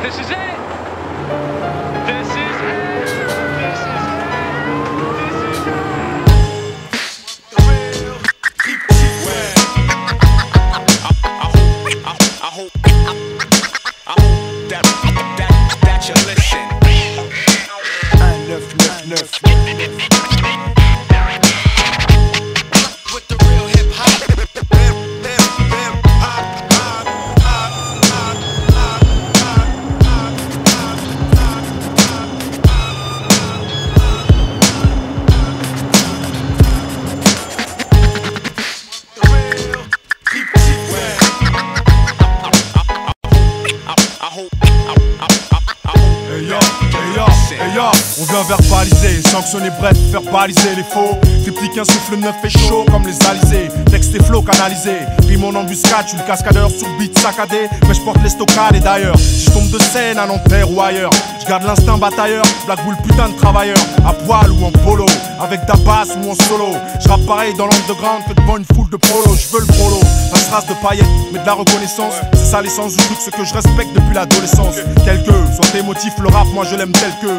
This is it. This is it. This is it. That you listen. 999. With the real hip hop. On vient verbaliser, sanctionner, bref, faire baliser les faux. Triptyque, un souffle neuf et chaud comme les alizés. Texte et flow canalisé, rime en embuscade, je suis le cascadeur sur beat saccadé. Mais je porte les stockades et d'ailleurs, si je tombe de scène à Nanterre ou ailleurs, je garde l'instinct batailleur, Black Bull putain de travailleur. À poil ou en polo, avec ta basse ou en solo. Je rappe pareil dans l'underground que devant une foule de polo. Je veux le prolo, la strasse de paillettes, mais de la reconnaissance. C'est ça l'essence du truc, ce que je respecte depuis l'adolescence. Quel que soit tes motifs, le rap, moi je l'aime tel que.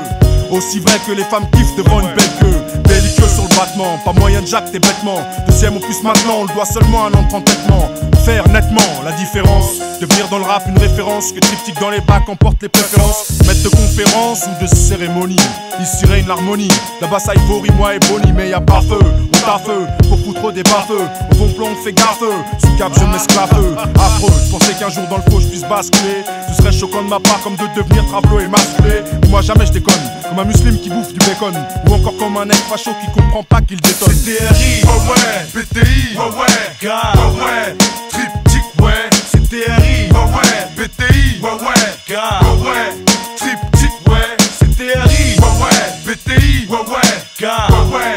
Aussi vrai que les femmes kiffent devant une belle queue. Belliqueux sur le battement, pas moyen de jack tes bêtements. Deuxième opus maintenant, on le doit seulement à un entre entêtement. Faire nettement la différence, devenir dans le rap une référence. Que Triptyque dans les bacs emporte les préférences. Maître de conférence ou de cérémonie, ici règne l'harmonie. Là-bas ça Ivory, moi et Bonnie, mais y'a pas feu. On t'a feu, pour foutre des bas-feux. Au bon plan on fait gaffe, sous cap je m'esclave. Affreux, je pensais qu'un jour dans le faux je puisse basculer. Ce serait choquant de ma part comme de devenir travelot et masculé. Moi jamais je déconne, comme un musulman qui bouffe du bacon. Ou encore comme un ex facho qui comprend pas qu'il détonne. C'est TRI, ouais ouais, BTI, ouais ouais, gars, ouais ouais, Triptyque, ouais, c'est TRI, ouais ouais, BTI, ouais ouais, gars, ouais ouais, Triptyque, ouais, c'est TRI, ouais ouais, BTI, ouais ouais, gars, ouais ouais,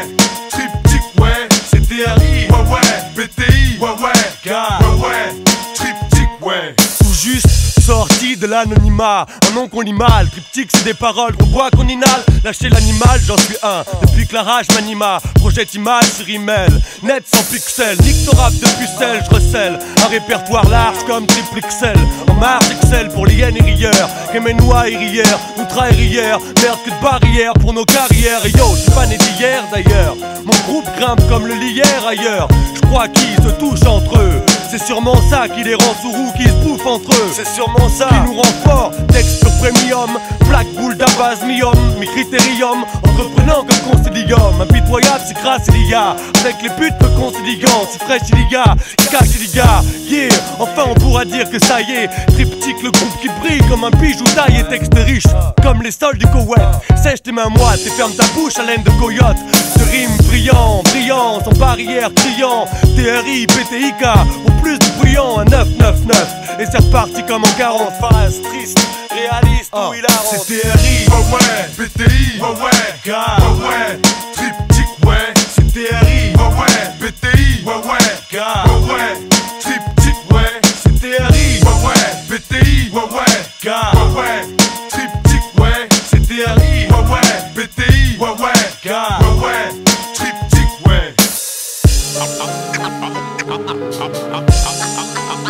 Triptyque, ouais, c'est TRI, ouais ouais, BTI, ouais ouais, gars, ouais ouais, Triptyque, ouais. Tout juste sorti de l'anonymat, un nom qu'on lit mal. Triptyque c'est des paroles qu'on boit, qu'on inhale. Lâcher l'animal, j'en suis un. Depuis que la rage m'anima, projette image sur email. Net sans pixels, nique ton rap de pucelle. Je recèle un répertoire large comme triple XL. En marge excel pour l'hyène et rieur. Kémenois et rieur, outra et rieur. Merde que de barrière pour nos carrières. Et yo, j'suis pas né d'hier d'ailleurs. Mon groupe grimpe comme le lierre ailleurs. J'crois qu'ils se touchent entre eux. C'est sûrement ça qui les rend sourds, qui se bouffent entre eux. C'est sûrement ça qui nous rend forts. Texte sur premium, Black Bull d'abasmium, mi critérium, entreprenant comme concilium. Impitoyable, c'est grâce il y a. Avec les putes peu conciliants, si fraîche il y a, qui cache il y a. Yeah, enfin on pourra dire que ça y est. Triptyque, le groupe qui brille comme un bijou taillé. Texte riche, comme les sols du Koweït. Sèche tes mains moites et ferme ta bouche à laine de coyote. Ce rime brillant, brillant, sans barrière, criant. TRI, BTIK, au plus de bruyant, un 999. Et c'est reparti comme en 40 phases, triste, réaliste ou hilarante. C'est TRI, ouais ouais, BTI, ouais ouais, gars, ouais ouais, Triptyque, ouais, c'est TRI, ouais ouais, BTI, ouais ouais, gars, ouais ouais, Triptyque, ouais, c'est TRI, ouais ouais, BTI, ouais ouais, gars, ouais ouais, Triptyque, ouais, c'est TRI, ouais ouais, BTI, ouais ouais, gars, ouais ouais, Triptyque, ouais.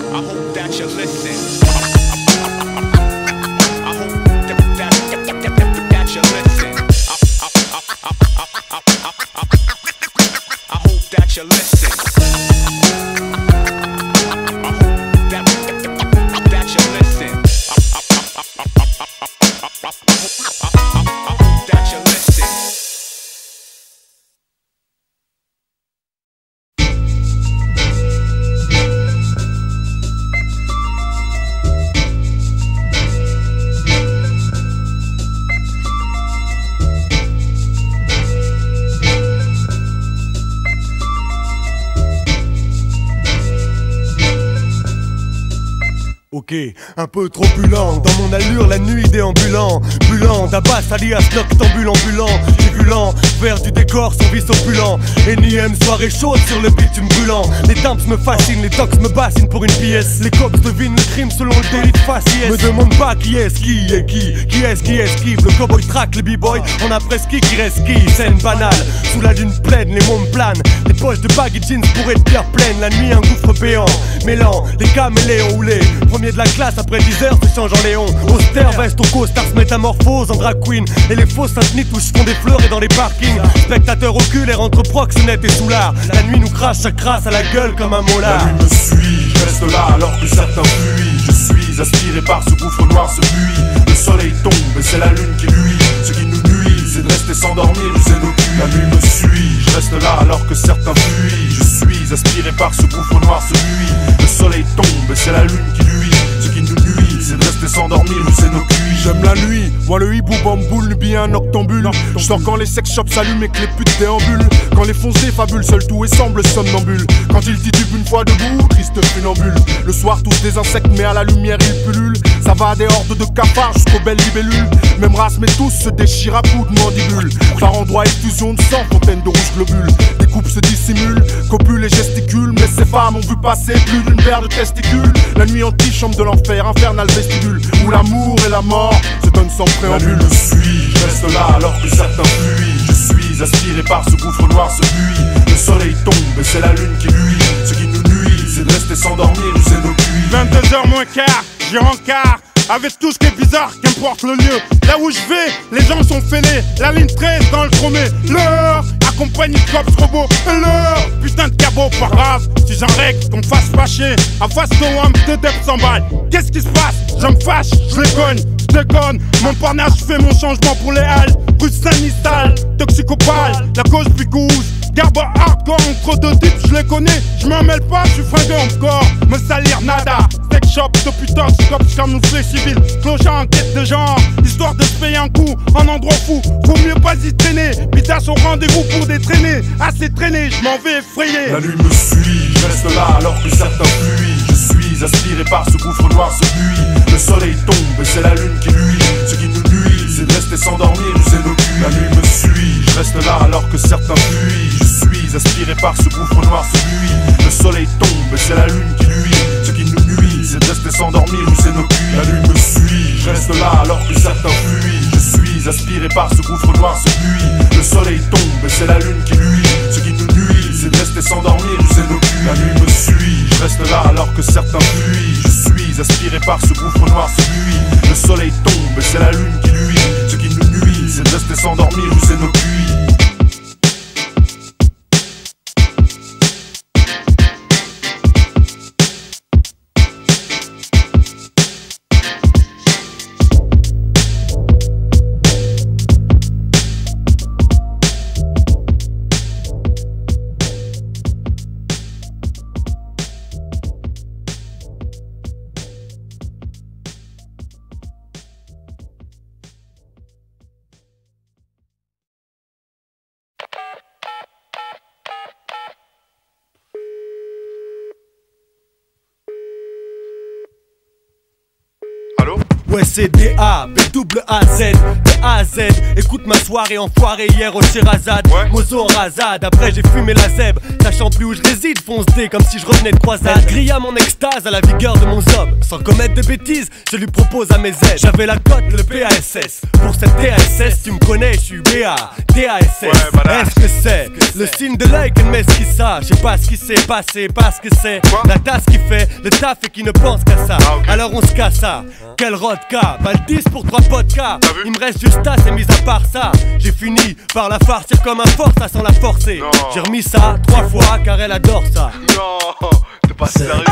I hope that you listen. I hope that you listen. I hope that you listen. I hope that you listen. I hope that you listen. Ok, un peu trop pulant, dans mon allure la nuit déambulant. Bulant, d'Abbas alias noctambule ambulant. J'ai vu lent, vers du décor, son vice opulent. Énième soirée chaude sur le bitume brûlant. Les timps me fascinent, les tocs me bassinent pour une pièce. Les cops devinent le crime selon le délit de faciès. Me demande pas qui est-ce qui est qui est-ce qui esquive. Le cowboy track, le b-boy, on a presque qui reste qui. Scène banale, sous la lune pleine, les mômes planent. Les poches de baggy jeans pour être pierre pleine. La nuit un gouffre béant, mêlant les caméléons roulés. premier de la classe, après 10 heures se change en Léon. Austère, veste au costard, se métamorphose en drag queen. Et les fausses saint-denis tous font des fleurs et dans les parkings. Spectateurs reculent entre proxénètes et soulard. La nuit nous crache, ça crasse à la gueule comme un molar. La nuit me suit, je reste là alors que certains fuient. Je suis aspiré par ce gouffre noir, ce puits. Le soleil tombe et c'est la lune qui luit. Ce qui nous nuit, c'est de rester s'endormir, user nos culs. La nuit me suit, je reste là alors que certains fuient. Je suis aspiré par ce gouffre noir, ce puits. Le soleil tombe et c'est la lune qui luit. Ce qui nous nuit, c'est de rester s'endormir, user nos culs. J'aime la nuit, moi le hibou bamboule, bien noctambule. Je sors quand les sex shops s'allument et que les putes déambulent. Quand les foncés fabulent, seul tout et semble somnambule. Quand ils titubent une fois debout, triste funambule. Le soir tous des insectes mais à la lumière ils pullulent. Ça va des hordes de cafards jusqu'aux belles libellules. Même race mais tous se déchirent à coups de mandibules. Par endroits effusion de sang, fontaine de rouge globule. Des coupes se dissimulent, copulent et gesticulent. Mais ces femmes ont vu passer plus d'une paire de testicules. La nuit antichambre de l'enfer, infernal vestibule. Où l'amour et la mort se donnent sans préambule. La nuit me suit, je reste là alors que certains fuient. Je suis aspiré par ce gouffre noir, ce puits. Le soleil tombe et c'est la lune qui luit. Ce qui nous nuit, c'est de rester s'endormir, user nos cuits. 22h moins quart, j'y rencard. Avec tout ce qui est bizarre, qu'importe le lieu. Là où je vais, les gens sont fêlés. La ligne 13 dans le chromé. L'heure, accompagné de cops robots. L'heure, putain de cabot, pas grave. Si j'en règle, qu'on me fasse fâcher. À face de WAM, de dep 100 balles. Qu'est-ce qui se passe? Je me fâche, je les cogne, je déconne. Mon parnage, je fais mon changement pour les halles. Rue Saint-Nistal, toxicopale, la cause picouse. Garbe hardcore entre deux types, je les connais. Je m'en mêle pas, je suis fringué encore. Me salir nada. Sex shop, toputox, cops camouflés civils. Clochard en quête de genre, histoire de se payer un coup en endroit fou. Faut mieux pas y traîner. Pitas au rendez-vous pour détraîner. Assez traîné, je m'en vais effrayer. La nuit me suit, je reste là alors que certains fuient. Je suis aspiré par ce gouffre noir, ce puits. Le soleil tombe et c'est la lune qui luit. Ce qui nous nuit, c'est de rester s'endormir, user nos culs. La nuit me suit, je reste là alors que certains fuient. Je suis aspiré par ce gouffre noir, ce puits. Le soleil tombe et c'est la lune qui luit. Ce qui nous nuit, c'est de rester s'endormir, user nos culs. La nuit me suit, je reste là alors que certains fuient. Je suis aspiré par ce gouffre noir, ce puits. Le soleil tombe et c'est la lune qui luit. Ce qui nous nuit, c'est de rester s'endormir, user nos culs. La nuit me suit, je reste là alors que certains fuient. Je suis aspiré par ce gouffre noir, ce puits. Le soleil tombe et c'est la lune qui luit. Ce qui nous nuit, c'est de rester s'endormir, user nos culs. Ouais c'est D-A, B-double-A-Z, D-A-Z. Écoute ma soirée enfoirée hier au Sherazade. Mozo en rasade, après j'ai fumé la zèbre. Sachant plus où je réside, fonce D comme si je revenais de croisade. Grilla mon extase à la vigueur de mon zob. Sans commettre de bêtises, je lui propose à mes aides. J'avais la cote, le PASS. Pour cette TASS, tu me connais, je suis BA, TASS. Est-ce que c'est le signe de l'œil qu'elle met ce qui ça? Je sais pas ce qui s'est passé, pas ce que c'est. La tasse qui fait le taf et qui ne pense qu'à ça. Alors on se casse ça, quel rodka. Mal 10 pour 3 podcasts. Il me reste juste ça, c'est mis à part ça. J'ai fini par la farcir comme un force, ça sans la forcer. J'ai remis ça 3 fois car elle adore ça. Non, t'es pas sérieux.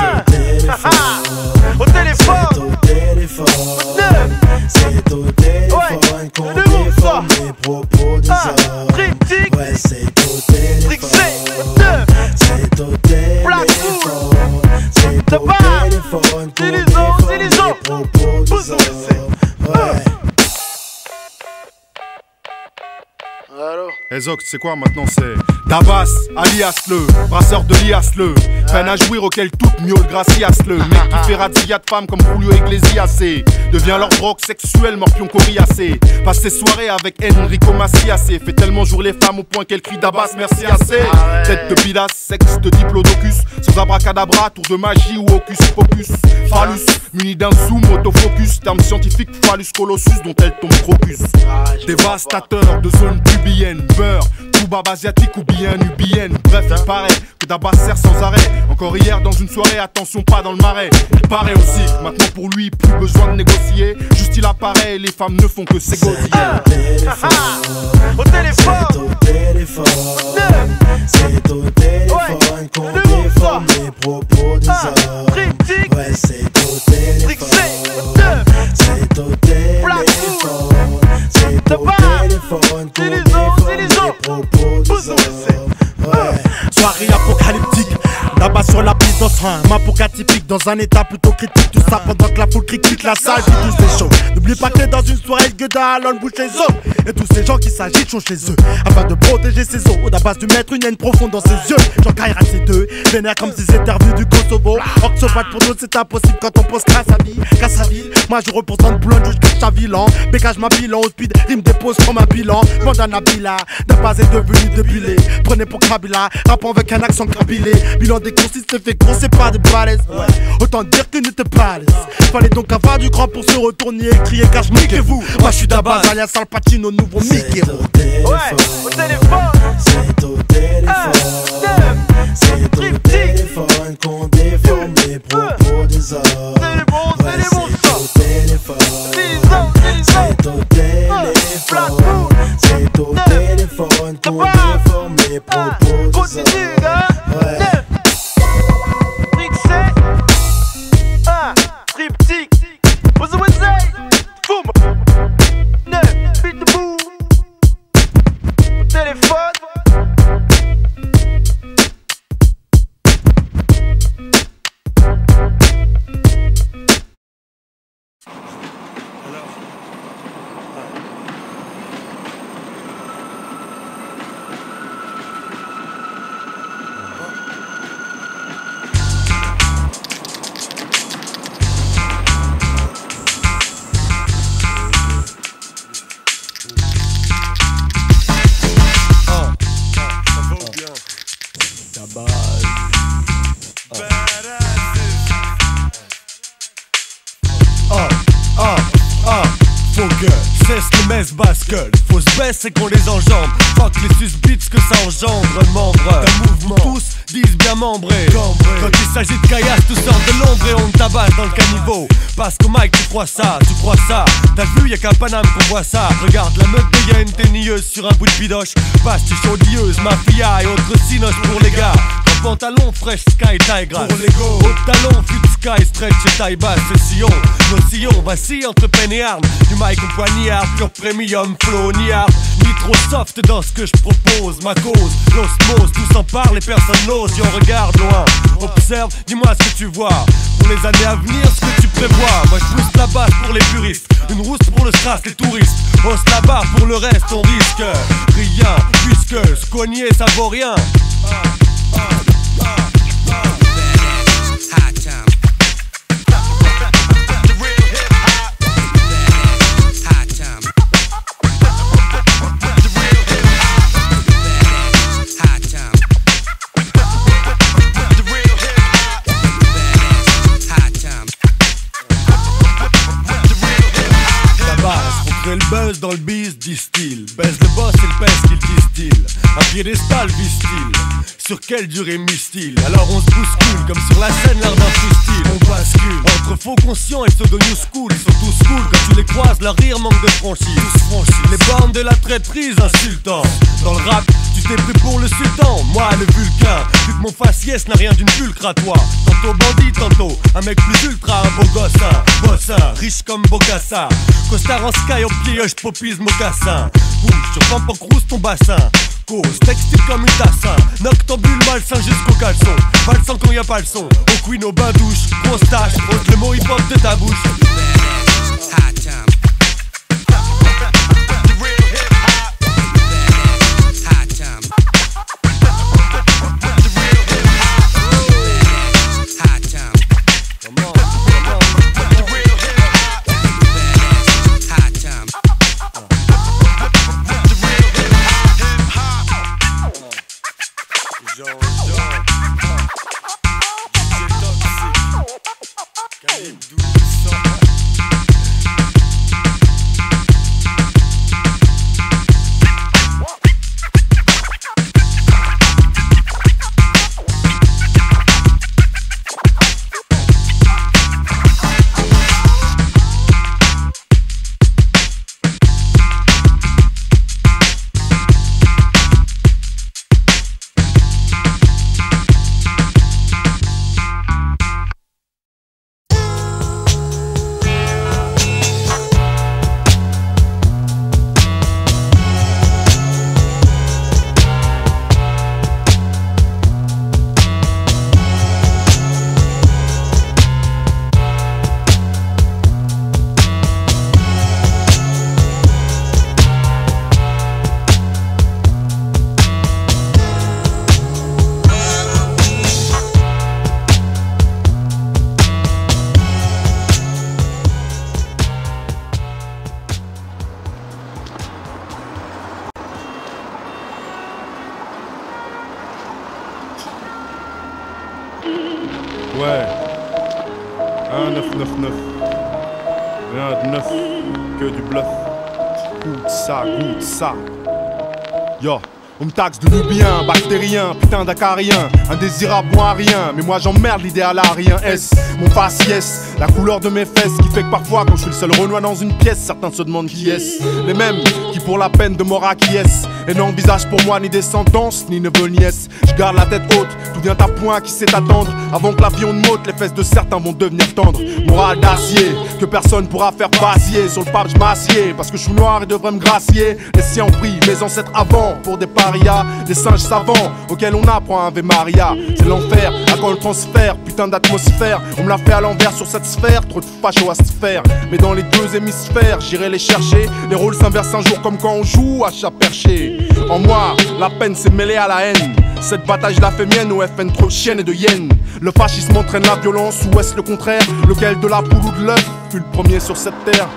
Au téléphone, c'est au téléphone, c'est au téléphone qu'on déforme les propos des hommes. triptyque, Ouais, c'est au téléphone, c'est au téléphone, c'est au téléphone qu'on déforme les propos des hommes. Ouais. Allô? Ezoc, c'est quoi maintenant? C'est Dabas, alias le brasseur de lias le peine à jouir auquel toute mieux gracias le mec qui fait razzia de femmes comme Julio Iglesias devient leur drogue sexuelle morpion coriacé. Passe ses soirées avec Enrico Macias fait tellement jour les femmes au point qu'elle crie Dabas merci assez. Tête de pilas, sexe de diplodocus, sans abracadabra, tour de magie ou hocus pocus. Phallus, muni d'un zoom autofocus, terme scientifique phallus colossus dont elle tombe crocus. Dévastateur de zone pubienne, beurre, tout baba asiatique ou bien nubienne. Bref, il paraît que Dabas sert sans arrêt Encore hier dans une soirée, attention pas dans le marais. Il paraît aussi que maintenant pour lui, plus besoin de négocier. Juste il apparaît et les femmes ne font que s'égosiller. Au téléphone, c'est au téléphone qu'on déforme les propos des hommes. Ouais, c'est au téléphone, c'est au téléphone, c'est au téléphone qu'on déforme les propos des hommes. Ouais. Soirée apocalyptique, là-bas sur la piste dans un mapoca typique, dans un état plutôt critique. Tout ça pendant que la foule critique, la salle vit tous les shows. N'oublie pas que t'es dans une soirée que Dallon bouge les os. Et tous ces gens qui s'agitent sont chez eux, afin de protéger ses os. À base de mettre une haine profonde dans ses yeux. Jean Kaira ces deux, vénère comme s'ils étaient revenus du Kosovo. Or que se battre pour nous c'est impossible quand on pose qu'à sa vie, qu'à sa ville. Moi je représente Boulogne jusqu'à Chavilan. Bégage ma bilan au speed, rime dépose comme un bilan. Bandana Nabila, de base est devenu débulé. Prenez pour Kabila, rappant avec un accent cabilé. Bilan des courses, il se fait gros, c'est pas des balaises. Ouais. Autant dire que n'était pas à l'aise. Fallait donc avoir du grand pour se retourner et crier car niquez-vous. Moi je suis d'Abaz, alias Al Pacino, nouveau Mickey. ouais, au téléphone, C'est au téléphone, c'est au téléphone qu'on déforme les propos des hommes. Ouais, c'est au téléphone, c'est au téléphone, c'est au téléphone qu'on déforme les propos des hommes. Ouais. triptyque, vous boum, beat the boom, au téléphone. Cesse les messes basculent, faut se baisser qu'on les enjambe. Fuck les susbits que ça engendre. Membre d'un mouvement, tous disent bien membrés. Quand il s'agit de caillasse, tout sort de l'ombre et on tabasse dans le caniveau. Parce qu'au mic tu crois ça, t'as vu y'a qu'à Paname qu'on voit ça. Regarde la meute de Yen, ténieuse sur un bout de bidoche. Pastis chaudilleuse, mafia et autres sinos pour les gars. Pantalon fresh sky taille grasse pour les go. Haut talon fut sky stretch et taille basse. C'est sillon, nos sillons vacillent entre peine et armes. Du mic en poignard, pure premium flow ni hard, ni trop soft dans ce que je propose. Ma cause, l'osmose, tous en parlent et personne n'ose. Et on regarde loin, observe, dis-moi ce que tu vois. Pour les années à venir, ce que tu prévois. Moi je pousse la basse pour les puristes, une rousse pour le strass, les touristes. Hausse la barre pour le reste, on risque rien, puisque se cogner ça vaut rien. Le buzz dans le biz, disent-ils. Baise le boss et le pèse qu'il distille. Un piédestal vise-t-il. Sur quelle durée mise-t-il? Alors on se bouscule comme sur la scène l'art d'un freestyle. On bascule entre faux conscients et pseudo new school. Ils sont tous cool quand tu les croises, leur rire manque de franchise. Tous franchis les bornes de la traîtrise insultant. Dans le rap, tu t'es pris pour le sultan. Moi le vulcain, vu que mon faciès n'a rien d'une pulcre à toi. Tantôt bandit, tantôt un mec plus ultra, un beau gosse, un bossin, riche comme Bocassa. Costard en sky au pied, je popise mocassin. Bouge, je rampe en crousse ton bassin. Cause, textile comme une tassin. Noctambule malsain jusqu'au caleçon. Valsant quand y'a pas le son. Au queen au bain douche, grosse tâche, ôte le mot hip hop de ta bouche. 1999. Rien de neuf, que du bluff. Goûte ça. Yo. On me taxe de nubien, bactérien, putain d'acarien, indésirable moi à rien, mais moi j'emmerde l'idéal à rien. S, mon faciès, la couleur de mes fesses qui fait que parfois quand je suis le seul Renoir dans une pièce, certains se demandent qui est-ce. Les mêmes qui pour la peine de mort acquiescent et n'envisagent pour moi ni descendance ni neveu nièce. Je garde la tête haute, tout vient à point qui sait attendre. Avant que l'avion ne m'ôte, les fesses de certains vont devenir tendres. Morale d'acier, que personne pourra faire vaciller. Sur le pape je m'assieds, parce que je suis noir et devrais me gracier. Les siens ont pris mes ancêtres avant pour des parias, des singes savants auxquels on apprend un Ave Maria. C'est l'enfer, à quand le transfert, putain d'atmosphère. On me l'a fait à l'envers sur cette sphère, trop de fachos à se faire. Mais dans les deux hémisphères, j'irai les chercher. Les rôles s'inversent un jour comme quand on joue à chat perché. En moi, la peine s'est mêlée à la haine. Cette bataille je la fais mienne au FN trop chienne et de hyène. Le fascisme entraîne la violence ou est-ce le contraire? Lequel de la poule ou de l'œuf fut le premier sur cette terre?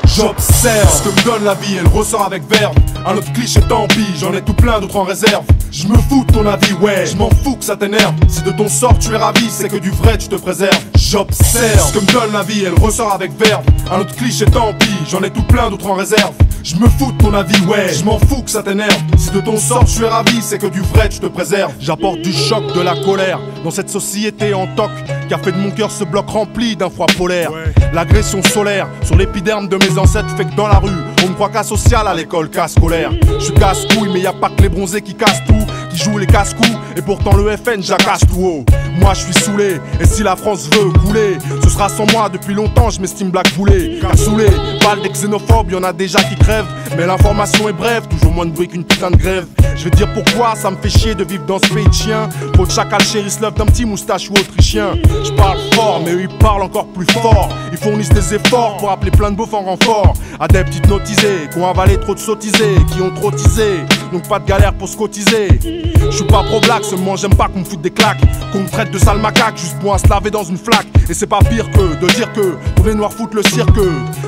J'observe ce que me donne la vie, elle ressort avec verve. Un autre cliché tant pis, j'en ai tout plein d'autres en réserve. Je me fous de ton avis, ouais, je m'en fous que ça t'énerve. Si de ton sort tu es ravi, c'est que du vrai tu te préserves. J'observe ce que me donne la vie, elle ressort avec verve. Un autre cliché tant pis, j'en ai tout plein d'autres en réserve. Je me fous de ton avis, ouais, je m'en fous que ça t'énerve. Si de ton sort tu es ravi, c'est que du vrai tu te préserves. J'apporte du choc, de la colère dans cette société en toc qui a fait de mon cœur ce bloc rempli d'un froid polaire. L'agression solaire sur l'épiderme de mes ancêtres fait que dans la rue on me croit cas social, à l'école cas scolaire. Je suis casse-couille mais y a pas que les bronzés qui cassent tout, qui jouent les casse-coups, et pourtant le FN j'accasse tout haut. Moi je suis saoulé, et si la France veut couler, ce sera sans moi. Depuis longtemps je m'estime black boulé, car saoulé, parle des xénophobes, y'en a déjà qui crèvent. Mais l'information est brève, toujours moins de bruit qu'une putain de grève. Je vais te dire pourquoi ça me fait chier de vivre dans ce pays de chien. Trop de chacal chérissent l'œuf d'un petit moustache ou autrichien. Je parle fort mais eux ils parlent encore plus fort. Ils fournissent des efforts pour appeler plein de beaufs en renfort. Adeptes hypnotisés, qui ont avalé trop de sottisés, qui ont trop teasé, donc pas de galère pour se cotiser. Je suis pas pro black, seulement j'aime pas qu'on me foute des claques, qu'on me traite de sale macaque juste pour se laver dans une flaque. Et c'est pas pire que de dire que tous les noirs foutent le cirque.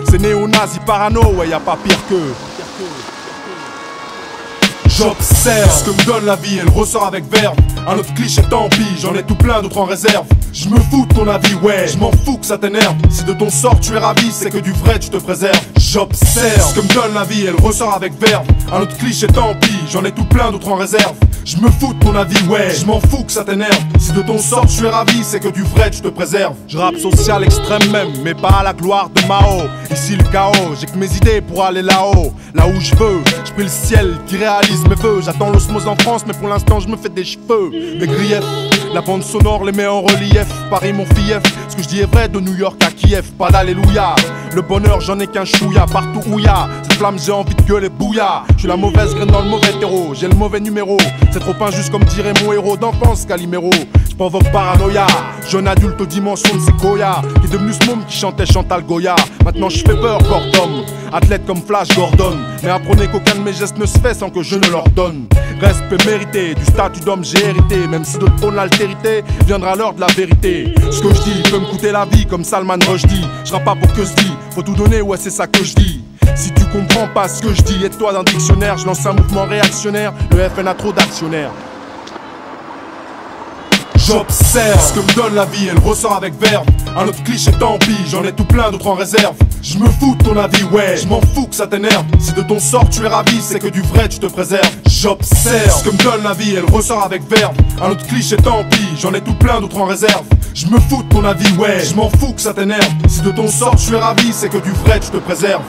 C'est néo-nazi parano, ouais y a pas pire que. J'observe ce que me donne la vie, elle ressort avec verve. Un autre cliché tant pis, j'en ai tout plein d'autres en réserve. Je me fous de ton avis, ouais, je m'en fous que ça t'énerve. Si de ton sort tu es ravi, c'est que du vrai tu te préserves. J'observe ce que me donne la vie, elle ressort avec verve. Un autre cliché tant pis, j'en ai tout plein d'autres en réserve. Je me fous de ton avis, ouais, je m'en fous que ça t'énerve. Si de ton sort tu es ravi, c'est que du vrai tu te préserves. Je rappe social extrême même, mais pas à la gloire de Mao. Ici le chaos, j'ai que mes idées pour aller là-haut. Là où je veux, je prie le ciel qui réalise mes vœux. J'attends l'osmose en France, mais pour l'instant je me fais des cheveux. Mes griefs, la bande sonore les met en relief. Paris mon fief, ce que je dis est vrai de New York à Kiev. Pas d'alléluia, le bonheur j'en ai qu'un chouïa. Partout où y'a cette flamme j'ai envie de gueuler bouilla. Je suis la mauvaise graine dans le mauvais terreau, j'ai le mauvais numéro. C'est trop injuste comme dirait mon héros d'enfance Calimero. Je provoque paranoïa, jeune adulte aux dimensions de séquoia, qui est devenu ce môme qui chantait Chantal Goya. Maintenant je fais peur corps d'homme, athlète comme Flash Gordon. Mais apprenez qu'aucun de mes gestes ne se fait sans que je ne leur donne. Respect mérité, du statut d'homme j'ai hérité. Même si d'autres prônent l'altérité, viendra l'heure de la vérité. Ce que je dis peut me coûter la vie comme Salman Rushdie. Je rappe pas pour que je dis, faut tout donner, ouais c'est ça que je dis. Si tu comprends pas ce que je dis, aide-toi d'un dictionnaire. Je lance un mouvement réactionnaire, le FN a trop d'actionnaires. J'observe ce que me donne la vie, elle ressort avec verve. Un autre cliché tant pis, j'en ai tout plein d'autres en réserve. Je me fous de ton avis, ouais, je m'en fous que ça t'énerve. Si de ton sort tu es ravi, c'est que du vrai tu te préserves. J'observe ce que me donne la vie, elle ressort avec verve. Un autre cliché tant pis, j'en ai tout plein d'autres en réserve. Je me fous de ton avis, ouais, je m'en fous que ça t'énerve. Si de ton sort tu es ravi, c'est que du vrai tu te préserves.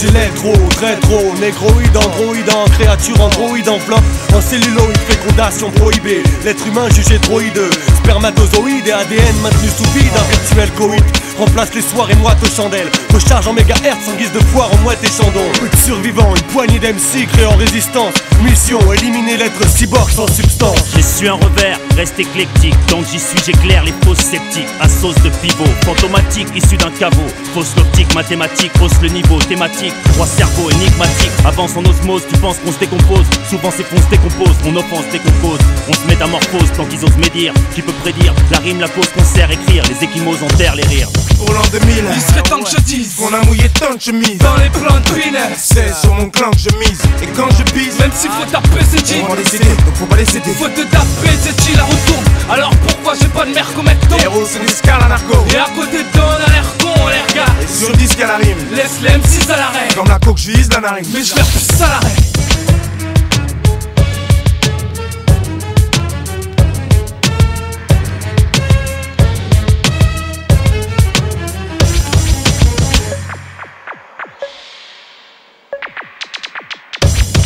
j'ai l'électro, rétro, négroïde, androïde, en créature, androïde, enveloppe, en celluloïde, fécondation prohibée. L'être humain jugé trop hideux, spermatozoïde et ADN maintenu sous vide, un virtuel coït. Remplace les soirées moites aux chandelles, recharge en mégahertz en guise de foire en mouette et chandon. Survivant, une poignée d'MC créée en résistance. Mission, éliminer l'être cyborg sans substance. J'ai su un revers, reste éclectique. Donc j'y suis, j'éclaire les fausses sceptiques. À sauce de pivot, fantomatique, issu d'un caveau. Fausse l'optique, mathématique, hausse le niveau. Thématique, roi cerveau, énigmatique. Avance en osmose, tu penses qu'on se décompose. Souvent c'est qu'on se décompose, mon offense décompose. On se métamorphose tant qu'ils osent médire. Qui peut prédire la rime, la cause qu'on sert écrire. Les échymoses enterrent les rires. Pour l'an 2000, Il serait temps que je dise qu'on a mouillé tant de chemises. dans les plans de Pinel. C'est sur mon clan que je mise. Et quand je pise, Même s'il faut taper c'est dit, on va les céder, donc faut pas les céder. faut te taper c'est dit la retourne. Alors pourquoi j'ai pas de mère comme Hector? Les héros c'est des scales à narco. Et à côté de toi on a l'air con, on les regarde. Et sur 10 qu'à la rime. Laisse les M6 à l'arrêt. Comme la coque, je vise la narine. Mais je vais plus ça à l'arrêt.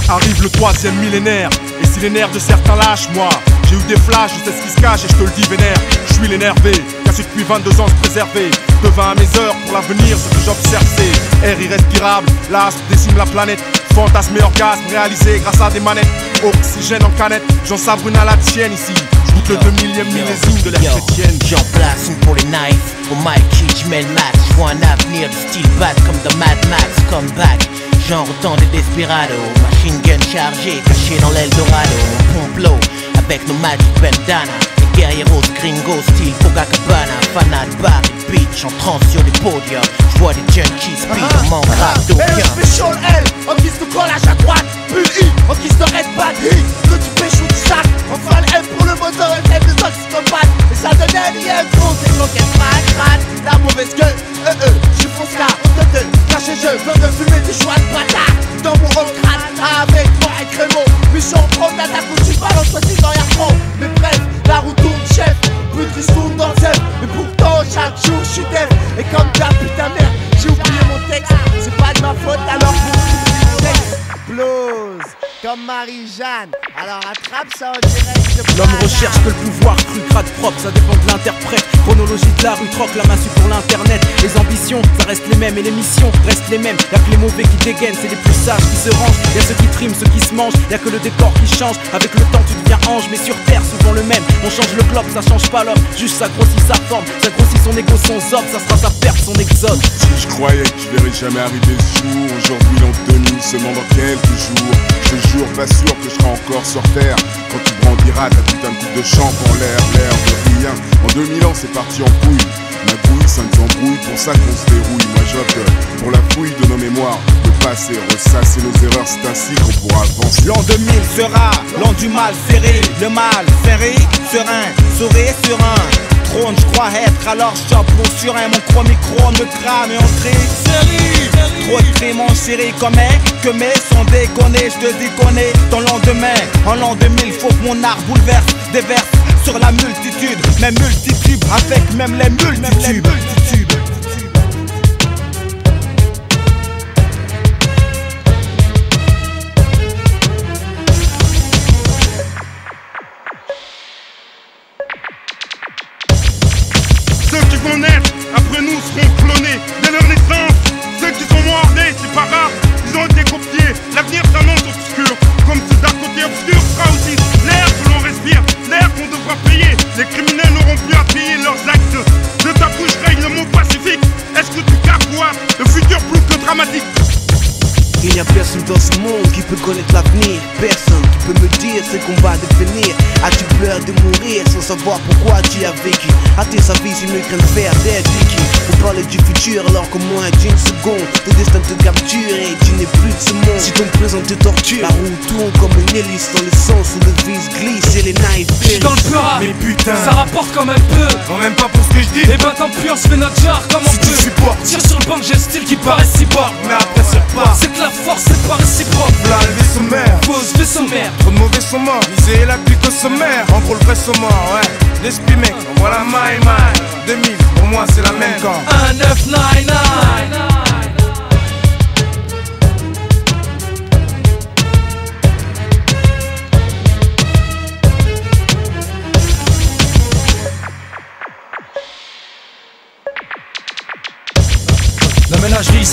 Arrive le 3e millénaire, et si les nerfs de certains lâchent, moi j'ai eu des flashs, je sais ce qui se cache et je te le dis vénère. Je suis l'énervé, cassé depuis 22 ans se préserver. Devant à mes heures pour l'avenir, ce que j'observe c'est air irrespirable, l'astre décime la planète. Fantasme et orgasme réalisé grâce à des manettes. Oxygène en canette, j'en sabre une à la tienne ici. J'goûte le 2000e millésime de l'ère chrétienne. J'en place une pour les knives, au Mikey j'mets le max. J'vois un avenir de style bad comme dans Mad Max. Comeback, genre autant des Desperado. Machine gun chargée, cachée dans l'Eldorado. On pompe l'eau avec nos magic bandanas. Les guerrieros gringos style Copacabana. Fanat bar et bitch en transe sur les podiums. J'vois des junkies speed, on manque rap d'aucun. Special L, en guise de collage à droite. Bulle I, en guise de red bad hit. Que tu pêches ou tu sacs. Enfin le M pour le moteur, le F des autres psychopathes. Et ça donne un lien gros, c'est l'enquête mat. La mauvaise gueule, j'suis fonce là, on te donne. Caché je veux de fumer des choix de bâtard. Dans mon rôle crâne, avec moi et Crémo. Mission promenade à coup, tu balances aussi dans Yacro. Mais bref, la route tourne chef. Plus de tourne dans le zèbre. Mais pourtant chaque jour j'suis dev. Et comme d'hab, putain merde, j'ai oublié mon texte. C'est pas de ma faute alors pour Blues, comme Marie-Jeanne. Alors attrape ça en direct de L'homme recherche que le pouvoir cru, crade propre, ça dépend de l'interprète. Chronologie de la rue, troque la massue pour l'internet. Les ambitions, ça reste les mêmes et les missions restent les mêmes. Y'a que les mauvais qui dégainent, c'est les plus sages qui se rangent. Y'a ceux qui triment, ceux qui se mangent, y'a que le décor qui change. Avec le temps tu deviens ange, mais sur terre souvent le même. On change le globe, ça change pas l'homme, juste ça grossit sa forme. Ça grossit son ego, son zob, ça sera sa perte, son exode. Si je croyais que je verrais jamais arriver ce jour, aujourd'hui l'an 2000, seulement dans quelques jours. Je te jure, pas sûr que je serai encore sur terre. Quand tu brandiras ta putain de coupe de champ en l'air de rien. En 2000 ans c'est parti en couille. Ma couille ça nous embrouille, pour ça qu'on se dérouille. Moi j'opte pour la fouille de nos mémoires. Le passé, ressasser nos erreurs, c'est ainsi qu'on pourra avancer. L'an 2000 sera l'an du mal serré. Le mal serré, serein, sourire serein. Trône, je crois être, alors chapeau sur un. Mon chromicro me crame et entrée série. Trop de crimes en série comme que mes sont déconnés. Je te déconne dans lendemain. En l'an 2000, faut que mon art bouleverse, déverse sur la multitude. Mes multitubes avec même les multitubes. Ceux qui vont naître après nous seront clonés dès leur naissance. Ceux qui sont morts nés, c'est pas grave, ils ont été copiés. L'avenir s'annonce obscur, comme ce d'à côté obscur sera aussi l'air que l'on respire, l'air qu'on devra payer. Les criminels n'auront plus à payer leurs actes. De ta bouche règne le mot pacifique. Est-ce que tu captes quoi? Le futur plus que dramatique. Il n'y a personne dans ce monde qui peut connaître l'avenir. Personne qui peut me dire ce qu'on va devenir. As-tu peur de mourir sans savoir pourquoi tu as vécu? À tes avis, c'est mieux qu'un fer d'être liquide. On parle du futur alors qu'au moins d'une seconde le destin te capture et tu n'es plus de ce monde. Si ton présent te torture, la roue tourne comme une hélice dans le sens où le vis glisse et les knives J'suis dans le peur, Mais putain, ça rapporte quand même peu. non même pas pour ce que je dis. Et ben tant pis on se fait notre genre comme on Si tu peut. supportes, Tire sur le banc, j'ai le style qui paraît si bas. mais après c'est pas. C'est que la force c'est pas réciproque. Là le vaisseau mère, Pose vaisseau mère. trop de mauvais sont morts. Misé et la pique au sommaire. En gros le vrai sont morts, ouais. L'esprit mec, voilà my mind. 2000, pour moi c'est la même quand. 1999.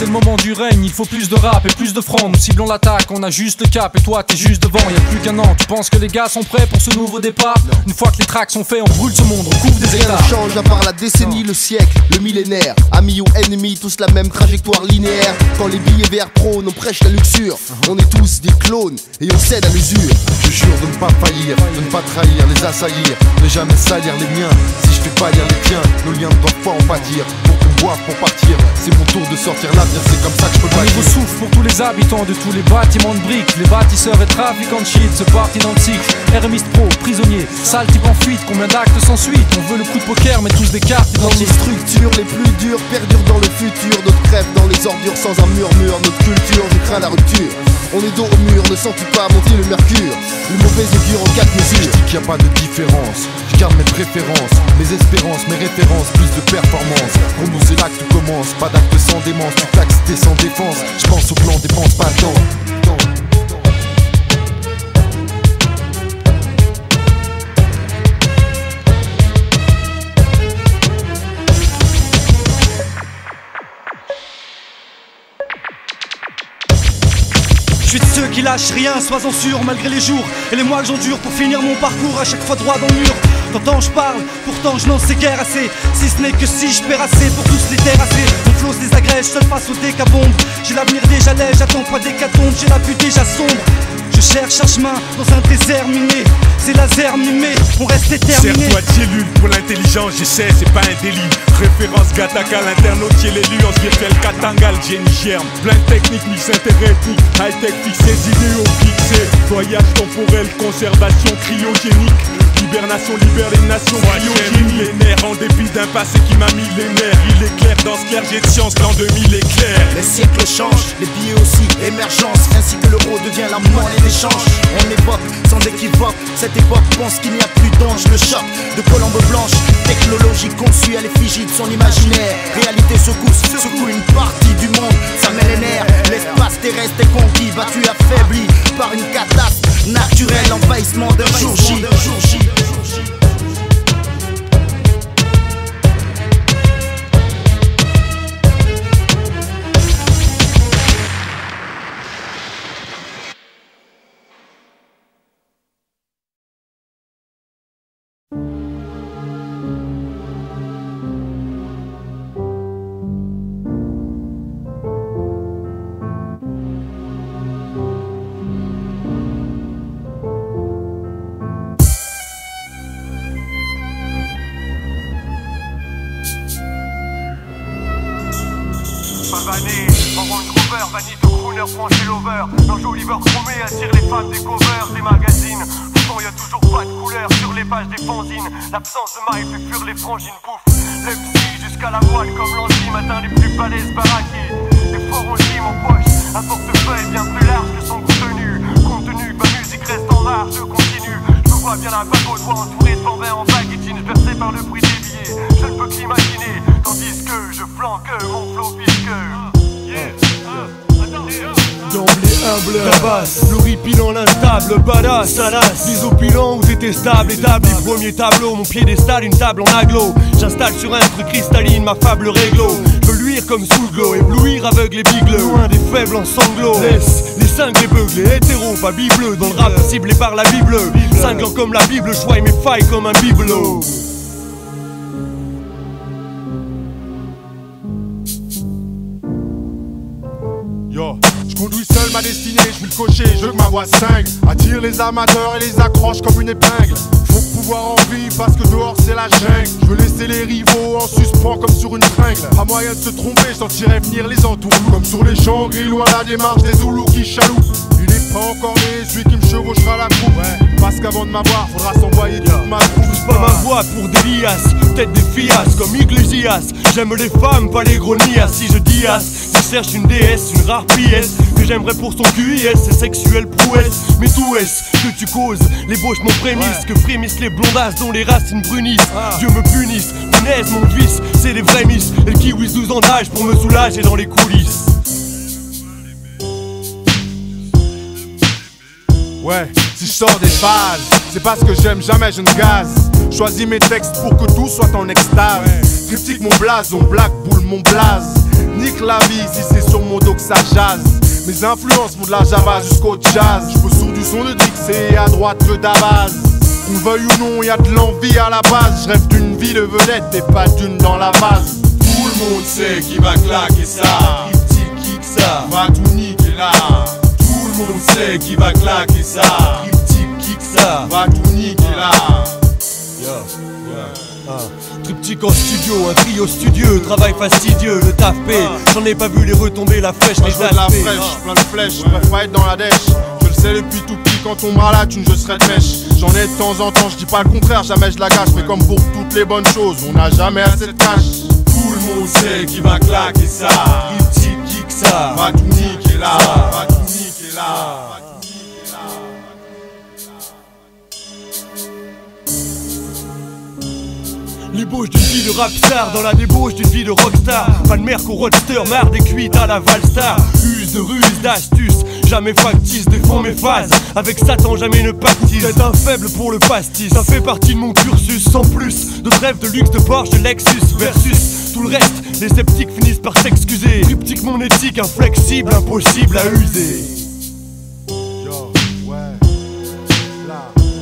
c'est le moment du règne. Il faut plus de rap et plus de francs. Nous ciblons l'attaque, on a juste le cap et toi t'es juste devant. Y'a plus qu'un an, tu penses que les gars sont prêts pour ce nouveau départ? Une fois que les tracks sont faits, on brûle ce monde, on couvre des Rien hectares. ne change à part la décennie, le siècle, le millénaire. Amis ou ennemis, tous la même trajectoire linéaire. Quand les billets VR prônent, on prêche la luxure. On est tous des clones et on cède à l'usure. Je jure de ne pas faillir, de ne pas trahir, les assaillir, ne jamais salir les miens. Si je fais pas lire les tiens, nos liens ne doivent pas en pâtir. Pour qu'on boive pour partir, c'est mon tour de sortir l'avenir, c'est comme ça que je peux Un pas nouveau dire. souffle pour tous les habitants de tous les bâtiments de briques. Les bâtisseurs et trafiquants de shit se partent dans le cycle. RMiste pro, prisonnier, sale type en fuite. Combien d'actes sans suite? On veut le coup de poker mais tous des cartes Quand les structures les plus dures perdurent dans le futur, notre crève dans les ordures sans un murmure. Notre culture, je crains la rupture. On est dos au mur, ne sens-tu pas monter le mercure? Le mauvais augure en 4 mesures. Je dis qu'il n'y a pas de différence, je garde mes préférences, mes espérances, mes références, plus de performance. Pour nous c'est là que tout commence, pas d'acte sans démence, tu taxes t'es sans défense. Je pense au plan, dépense pas le temps. Je suis de ceux qui lâchent rien, sois-en sûr, malgré les jours et les mois que j'endure pour finir mon parcours à chaque fois droit dans le mur. T'entends, je parle, pourtant je n'en sais guère assez. Si ce n'est que si je perds assez pour tous les terrasser. Mon flow se désagrège, seul face au décabombe. J'ai l'avenir déjà laid, j'attends pas d'hécatombe, j'ai la vue déjà sombre. Je cherche un chemin dans un désert miné. C'est laser mimé, on reste déterminé. Serre-toi de cellule pour l'intelligence, j'essaie, c'est pas un délit. Référence Gataka, l'internaute, l'élu, on se virtuel Katanga, le génie germe. Plein de techniques, mix interethnique, high-tech fixé, idéaux fixés. Voyage temporel, conservation cryogénique. Hibernation libère les nations, millénaire en dépit d'un passé qui m'a millénaire. Il est clair dans ce clergé de science, l'an 2000 est clair. Les siècles changent, les billets aussi, émergence. Ainsi que l'euro devient la monnaie d'échange. On évoque sans équivoque, cette époque pense qu'il n'y a plus d'ange. Le choc de colombe blanche, technologie conçue à l'effigie de son imaginaire. Réalité secoue une partie du monde, ça met les nerfs. L'espace terrestre est conquis, battu, affaibli par une catastrophe naturelle, envahissement d'un jour J. Vanity de crooner, franchi l'over. L'enjoliveur chromé attire les fans des covers des magazines. Pourtant y'a toujours pas de couleur sur les pages des fanzines. L'absence de maille fait fuir les frangines, bouffe l'MC jusqu'à la moelle comme l'enzyme atteint les plus balèzes baraqués. Les forts en gym en poche, un portefeuille bien plus large que son contenu. Compte tenu que ma musique reste en marche, je continue. Je vois bien la bague au doigt entourée de bambins en bague et jeans versés par le bruit des billets. Je ne peux qu'imaginer, tandis que je flanque mon flow puisque d'emblée humble, la basse, l'horripilant, l'instable, badass, salace, désopilant ou détestable, établi, premier tableau, mon piédestal, une table en aglo. J'installe sur un truc cristalline ma fable réglo. Je veux luire comme sous le glow, éblouir aveugle et bigle, loin des faibles en sanglots. Laisse les cinglés beuglés, hétéros, pas bibleux, dans le rap ciblé par la Bible. Cinglant comme la Bible, je vois mes failles comme un bibelot. Yo, je conduis seul ma destinée, je suis le cocher, je veux que ma voix cingle. Attire les amateurs et les accroche comme une épingle. Faut pouvoir en vivre parce que dehors c'est la jungle. Je veux laisser les rivaux en suspens comme sur une tringle. Pas moyen de se tromper, je sentirai venir les entours. Comme sur les champs gris ou à la démarche des Zoulous qui chaloupent. Il est pas encore né, celui qui me chevauchera la coupe. Parce qu'avant de m'avoir, faudra s'envoyer toute ma troupe. Pousse pas ma voix pour des liasses, tête des fiasses comme Iglesias. J'aime les femmes, pas les gros nias. Si je dias, je cherche une déesse, une rare pièce que j'aimerais pour son QIS, c'est sexuelle prouesse. Mais tout est-ce que tu causes, l'ébauche mon prémisse, que frémissent les blondasses dont les racines brunissent. Dieu me punisse, punaise mon vice, c'est des vrais miss. Et le kiwi 12 ans d'âge pour me soulager dans les coulisses. Ouais, si je sors des phases, c'est parce que j'aime jamais, je ne gaze. Choisis mes textes pour que tout soit en extase. Critique mon blason, black bull mon blaze. nique la vie si c'est sur mon dos que ça jase. Mes influences vont de la Java jusqu'au jazz. Je peux sur du son de Dixé à droite que d'Abaz. Qu'on veuille ou non, y'a de l'envie à la base. Je rêve d'une vie de vedette et pas d'une dans la vase. Tout le monde sait qui va claquer ça. Cryptique kick ça, va tout niquer là. Tout le monde sait qui va claquer ça. Cryptique kick ça, va tout niquer là. Triptyque en studio, un trio studieux, travail fastidieux, le taf paie. J'en ai pas vu les retombées, la fraîche, les de la fraîche, plein de flèches, je préfère pas être dans la dèche. Je le sais depuis tout petit, quand on bras là, tu ne je serai de mèche. J'en ai de temps en temps, je dis pas le contraire, jamais je la gâche. Mais comme pour toutes les bonnes choses, on n'a jamais assez de cash. Tout le monde sait qui va claquer ça. Cryptique kick ça, va tout niquer là. Va tout niquer là. L'ébauche d'une vie de rapstar dans la débauche d'une vie de rockstar. Pas de mère qu'au roadster, marre des cuites à la valstar. Use de ruse, d'astuce, jamais factice, défends mes phases. Avec Satan jamais ne pactise. T'es un faible pour le pastis, ça fait partie de mon cursus. Sans plus de rêve de luxe, de Porsche, de Lexus. Versus tout le reste, les sceptiques finissent par s'excuser. Triptyque mon éthique, inflexible, impossible à user.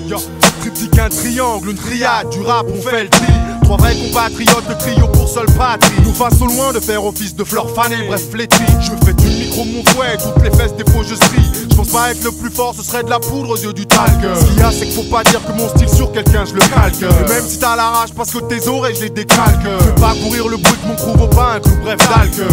Yo, triptyque un triangle, une triade, du rap on fait le tri. Trois vrais compatriotes, le trio pour seule patrie. Nous face au loin de faire office de fleurs fanées, bref flétries. Je fais du micro mon fouet, toutes les fesses des faux je strie. Je pense pas être le plus fort, ce serait de la poudre aux yeux du talc. Ce qu'il y a c'est qu'il faut pas dire que mon style sur quelqu'un je le calque. Et même si t'as la rage parce que tes oreilles je les décalque. Fais pas courir le bruit de mon crew vaut pas un clou, bref d'algue.